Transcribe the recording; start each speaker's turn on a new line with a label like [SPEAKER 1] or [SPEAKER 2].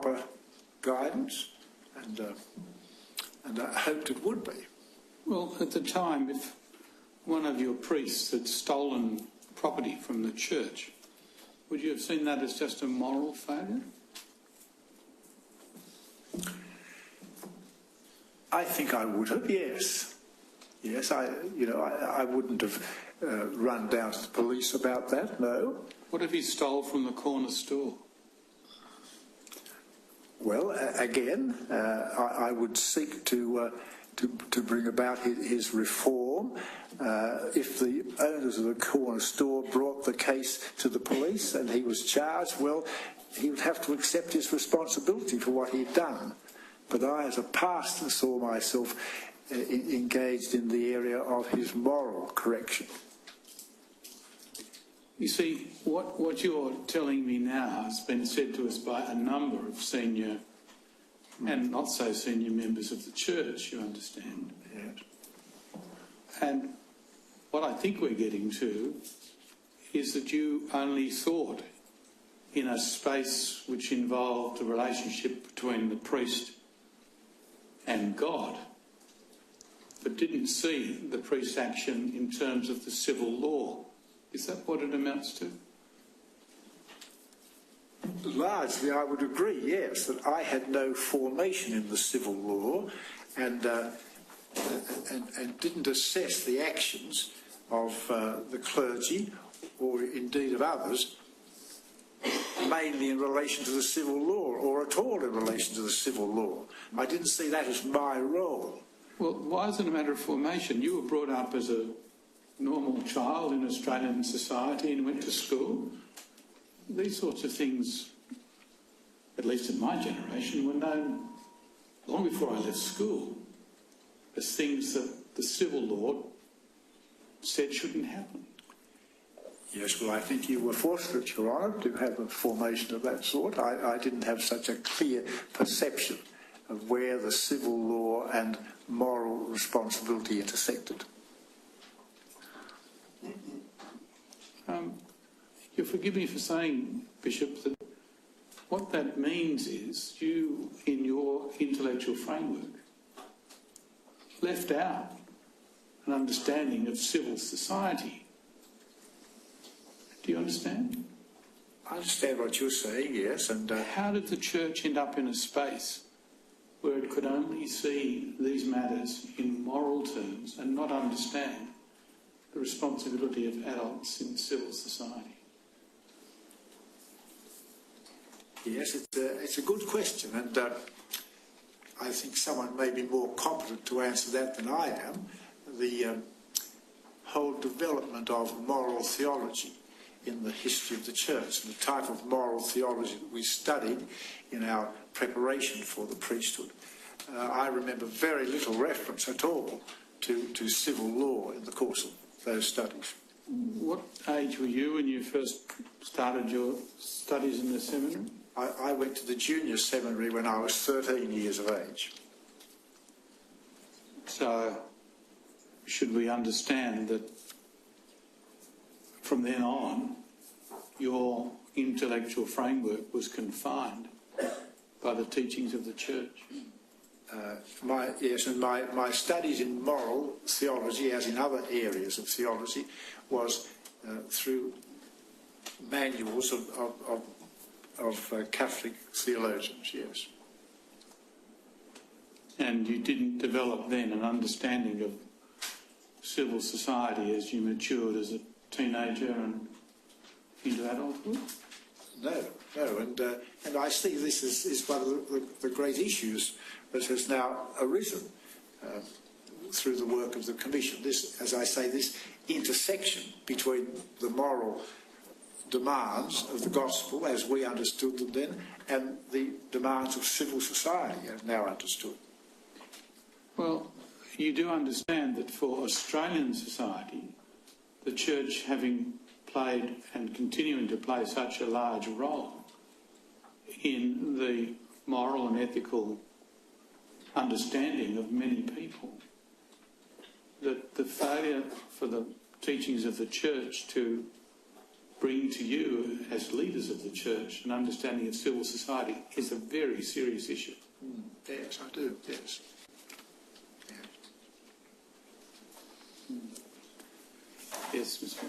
[SPEAKER 1] proper guidance, and I hoped it would be.
[SPEAKER 2] Well, at the time, if one of your priests had stolen property from the church, would you have seen that as just a moral failure?
[SPEAKER 1] I think I would have, yes. Yes, I wouldn't have run down to the police about that, no.
[SPEAKER 2] What if he stole from the corner store?
[SPEAKER 1] Well, again, I would seek to bring about his reform. If the owners of the corner store brought the case to the police and he was charged, well, he would have to accept his responsibility for what he'd done. But I, as a pastor, saw myself engaged in the area of his moral correction.
[SPEAKER 2] You see, what you're telling me now has been said to us by a number of senior and not so senior members of the church, you understand.
[SPEAKER 1] Yes.
[SPEAKER 2] And what I think we're getting to is that you only thought in a space which involved a relationship between the priest and God, but didn't see the priest's action in terms of the civil law. Is that what it amounts to?
[SPEAKER 1] Largely, I would agree, yes, that I had no formation in the civil law and didn't assess the actions of the clergy or indeed of others mainly in relation to the civil law or at all in relation to the civil law. I didn't see that as my role.
[SPEAKER 2] Well, why is it a matter of formation? You were brought up as a normal child in Australian society and went to school. These sorts of things, at least in my generation, were known long before I left school as things that the civil law said shouldn't happen.
[SPEAKER 1] Yes, well, I think you were fortunate, Your Honour, to have a formation of that sort. I didn't have such a clear perception of where the civil law and moral responsibility intersected.
[SPEAKER 2] You'll forgive me for saying, Bishop, that what that means is you, in your intellectual framework, left out an understanding of civil society. Do you understand?
[SPEAKER 1] I understand what you're saying, yes, and...
[SPEAKER 2] How did the church end up in a space where it could only see these matters in moral terms and not understand the responsibility of adults in civil society?
[SPEAKER 1] Yes, it's a good question, and I think someone may be more competent to answer that than I am. The whole development of moral theology in the history of the church and the type of moral theology that we studied in our preparation for the priesthood. I remember very little reference at all to civil law in the course of those studies.
[SPEAKER 2] What age were you when you first started your studies in the seminary?
[SPEAKER 1] I went to the junior seminary when I was 13 years of age.
[SPEAKER 2] So, should we understand that from then on, your intellectual framework was confined by the teachings of the church?
[SPEAKER 1] Yes, and my studies in moral theology, as in other areas of theology, was through manuals of Catholic theologians, yes.
[SPEAKER 2] And you didn't develop then an understanding of civil society as you matured as a teenager and into adulthood?
[SPEAKER 1] No, and I see this is one of the great issues that has now arisen through the work of the Commission. This, as I say, this intersection between the moral demands of the gospel, as we understood them then, and the demands of civil society, as now understood.
[SPEAKER 2] Well, you do understand that for Australian society, the church having played and continuing to play such a large role in the moral and ethical understanding of many people, that the failure for the teachings of the church to bring to you as leaders of the church an understanding of civil society is a very serious issue.
[SPEAKER 1] Yes, I do, yes.
[SPEAKER 2] Yes, Mr.